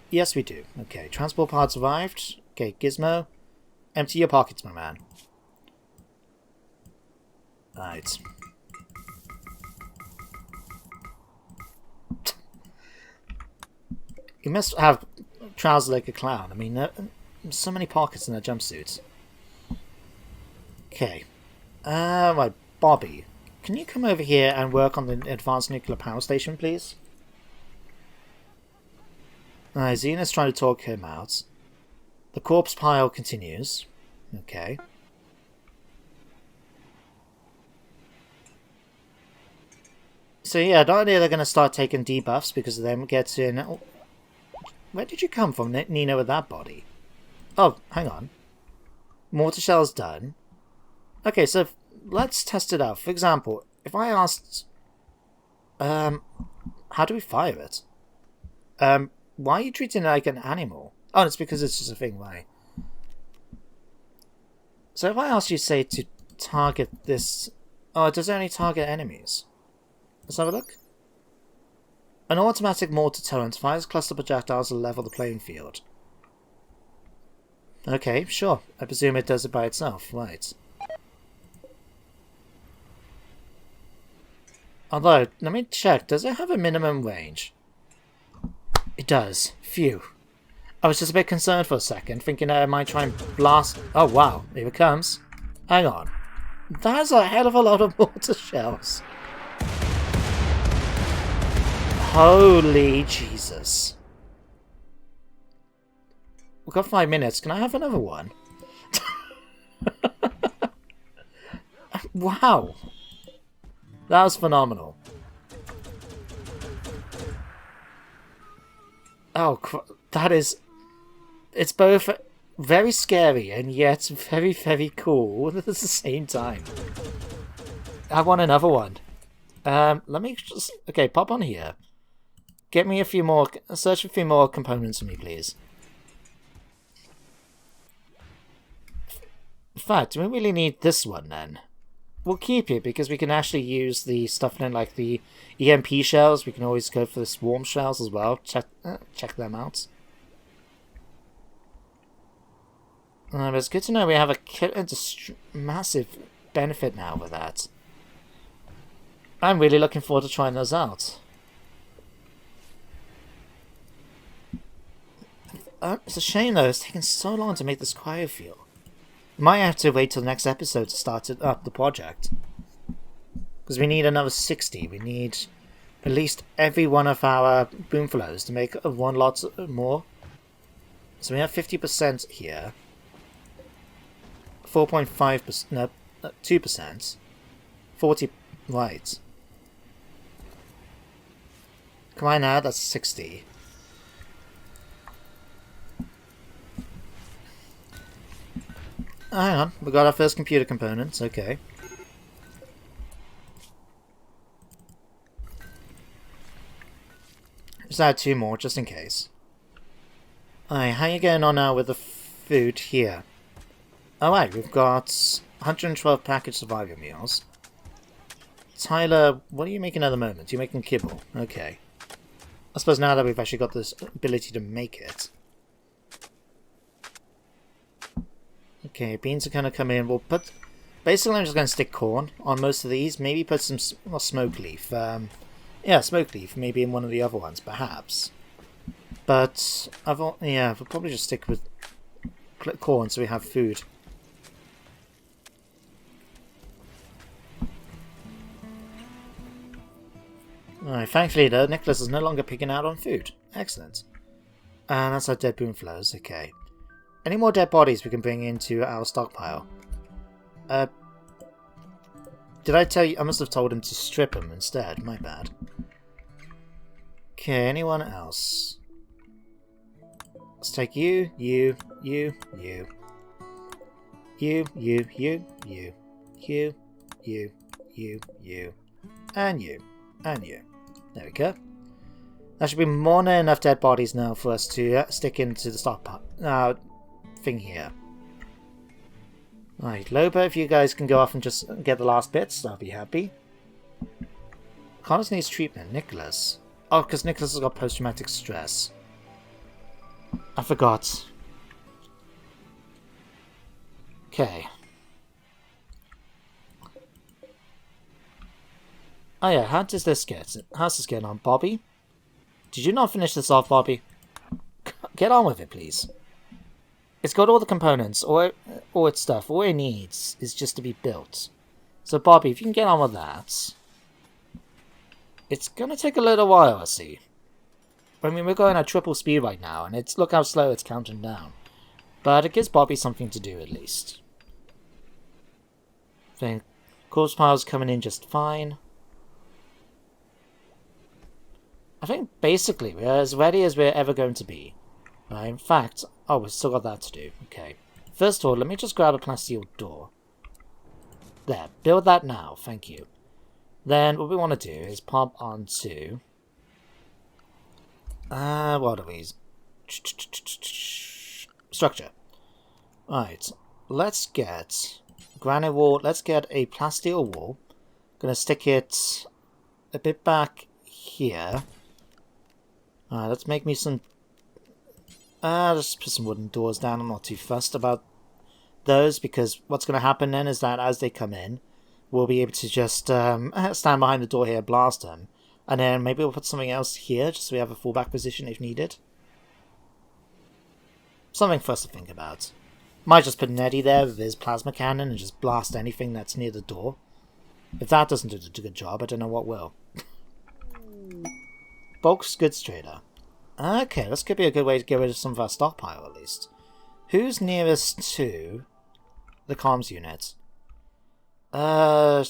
Yes, we do. Okay, transport pods arrived. Okay, Gizmo. Empty your pockets, my man. Right. You must have trousers like a clown. I mean, so many pockets in their jumpsuits. Okay. Right, Bobby. Can you come over here and work on the advanced nuclear power station, please? Xena's trying to talk him out. The corpse pile continues. Okay. So yeah, not only are they going to start taking debuffs because of them getting... Oh, where did you come from, Nina, with that body? Oh, hang on. Mortar shell's done. Okay, so let's test it out. For example, if I asked... how do we fire it? Why are you treating it like an animal? Oh, it's because it's just a thing, right? So if I asked you, say, to target this... Oh, it does only target enemies. Let's have a look. An automatic mortar turret fires cluster projectiles to level the playing field. Okay, sure. I presume it does it by itself, right. Although, let me check. Does it have a minimum range? It does. Phew. I was just a bit concerned for a second, thinking I might try and blast... Oh, wow. Here it comes. Hang on. That's a hell of a lot of mortar shells. Holy Jesus. We've got 5 minutes. Can I have another one? Wow. That was phenomenal. Oh, that is... It's both very scary and yet very, very cool at the same time. I want another one. Let me just... Okay, pop on here. Get me a few more... Search for a few more components for me, please. In fact, do we really need this one, then? we'll keep it because we can actually use the stuff in like the EMP shells. We can always go for the swarm shells as well. Check them out. But it's good to know we have a massive benefit now with that. I'm really looking forward to trying those out. It's a shame though, it's taken so long to make this cryofuel. Might have to wait till the next episode to start up the project. Because we need another 60. We need at least every one of our boom flows to make one lot more. So we have 50% here. 4.5%, no, 2%. 40, right. Come on now, that's 60. Hang on, we got our first computer components, okay. Just add 2 more, just in case. Alright, how are you going on now with the food here? Alright, we've got 112 packaged survival meals. Tyler, what are you making at the moment? You're making kibble, okay. I suppose now that we've actually got this ability to make it. Okay, beans are going to come in. We'll put... Basically, I'm just going to stick corn on most of these. Maybe put some smoke leaf. Yeah, smoke leaf. Maybe in one of the other ones, perhaps. But, yeah, we'll probably just stick with corn so we have food. Alright, thankfully though, Nicholas is no longer picking out on food. Excellent. And that's our dead boom flows, okay. Any more dead bodies we can bring into our stockpile? Did I tell you? I must have told him to strip them instead. My bad. Okay, anyone else? Let's take you, you, you, you. You, you, you, you. You, you, you, you. And you. And you. There we go. That should be more than enough dead bodies now for us to stick into the stockpile. Thing here. Right, Loba, if you guys can go off and just get the last bits, I'll be happy. Connors needs treatment. Nicholas. Oh, because Nicholas has got post-traumatic stress. I forgot. Okay. Oh yeah, how's this getting on? Bobby? Did you not finish this off, Bobby? Get on with it, please. It's got all the components, or its stuff. All it needs is just to be built. So, Bobby, if you can get on with that... It's gonna take a little while, I see. I mean, we're going at triple speed right now, and look how slow it's counting down. But it gives Bobby something to do, at least. I think corpse pile's coming in just fine. I think, basically, we're as ready as we're ever going to be. In fact, oh, we've still got that to do. Okay. First of all, let me just grab a plasteel door. There, build that now. Thank you. Then what we want to do is pop onto... what are these? Structure. Alright, let's get granite wall. Let's get a plasteel wall. Gonna stick it a bit back here. Alright, let's make me some... just put some wooden doors down. I'm not too fussed about those, because what's going to happen then is that as they come in, we'll be able to just stand behind the door here, blast them, and then maybe we'll put something else here, just so we have a fallback position if needed. Something for us to think about. Might just put Neddy there with his plasma cannon and just blast anything that's near the door. If that doesn't do a good job, I don't know what will. Bulk's goods trader. Okay, this could be a good way to get rid of some of our stockpile, at least. Who's nearest to the comms unit? I'll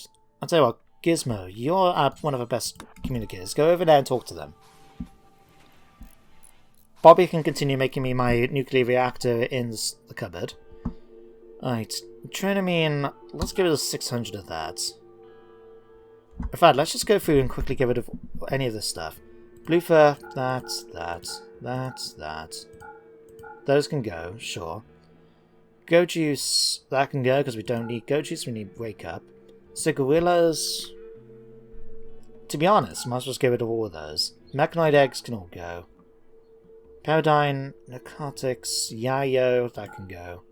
tell you what, Gizmo, you're one of our best communicators. Go over there and talk to them. Bobby can continue making me my nuclear reactor in the cupboard. Alright, Trinamine, let's give it a 600 of that. In fact, let's just go through and quickly get rid of any of this stuff. Blue fur, that. Those can go, sure. Go juice, that can go because we don't need go juice, we need wake up. So gorillas... To be honest, might as well just get rid of all of those. Mechanoid eggs can all go. Paradigm, narcotics, yayo, that can go.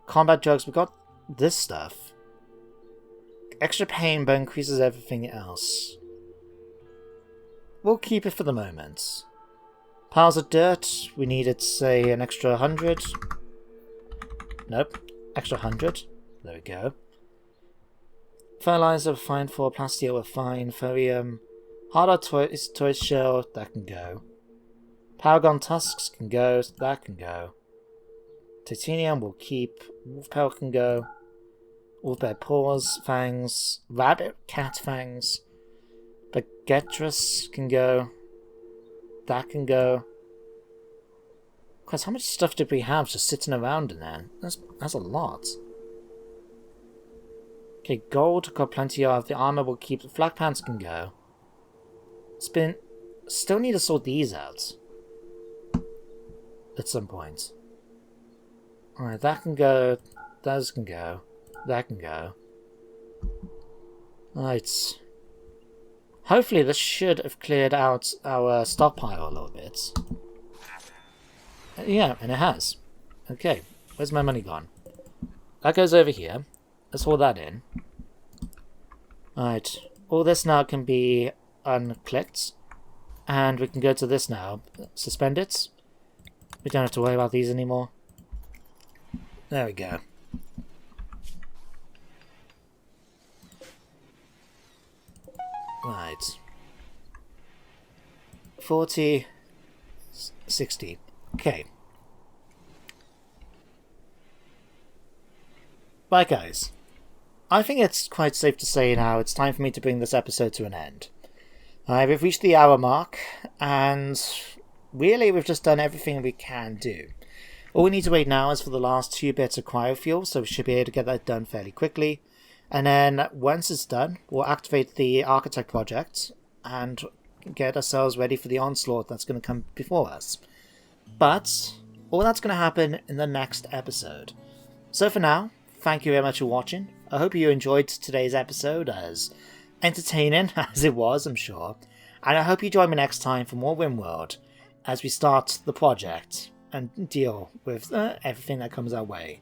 Combat drugs, we got this stuff. Extra pain but increases everything else. We'll keep it for the moment. Piles of dirt, we needed, say, an extra 100. Nope, extra 100. There we go. Fertilizer, fine for plasteel, we're fine. Ferrium, harder tortoise shell, that can go. Paragon tusks can go, that can go. Titanium we'll keep. Wolf pelt can go. Wolf bear paws, fangs, rabbit cat fangs. Bagetrus can go. That can go. Christ, how much stuff did we have just sitting around in there? That's a lot. Okay, gold, got plenty of. The armor will keep. The flak pants can go. Still need to sort these out. At some point. Alright, that can go. Those can go. That can go. Right. Hopefully this should have cleared out our stockpile a little bit. Yeah, and it has. Okay, where's my money gone? That goes over here. Let's hold that in. Alright, all this now can be unclicked. And we can go to this now. Suspend it. We don't have to worry about these anymore. There we go. Right. 40. 60. Okay. Right, guys. I think it's quite safe to say now it's time for me to bring this episode to an end. We've reached the hour mark, and really we've just done everything we can do. All we need to wait now is for the last 2 bits of cryofuel, so we should be able to get that done fairly quickly. And then once it's done, we'll activate the Architect project and get ourselves ready for the onslaught that's going to come before us. But all that's going to happen in the next episode. So for now, thank you very much for watching. I hope you enjoyed today's episode, as entertaining as it was, I'm sure. And I hope you join me next time for more RimWorld as we start the project and deal with everything that comes our way.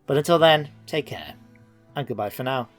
But until then, take care, and goodbye for now.